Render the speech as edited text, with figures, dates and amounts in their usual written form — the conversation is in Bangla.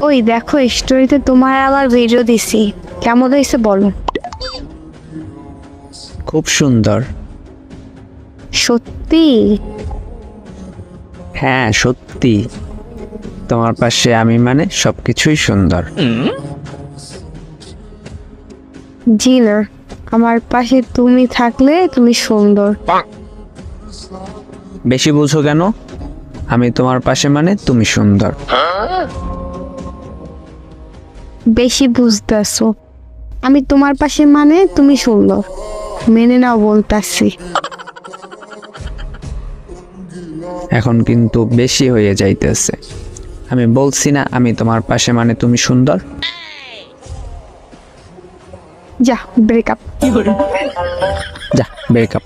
ওই দেখো স্টোরিতে তোমার আবার ভিডিও দিছি, কেমন হয়েছে বলো? খুব সুন্দর। সত্যি? হ্যাঁ সত্যি, তোমার পাশে আমি মানে সবকিছুই সুন্দর। জি না, আমার পাশে তুমি থাকলে তুমি সুন্দর। বেশি বুঝো কেন? আমি তোমার পাশে মানে তুমি সুন্দর। বেশি বুঝতেছো। আমি তোমার পাশে মানে তুমি সুন্দর, মেনে নাও বলতাছি। এখন কিন্তু বেশি হয়ে যাইতেছে। আমি বলছি না আমি তোমার পাশে মানে তুমি সুন্দর। যা ব্রেকআপ। যা ব্রেকআপ।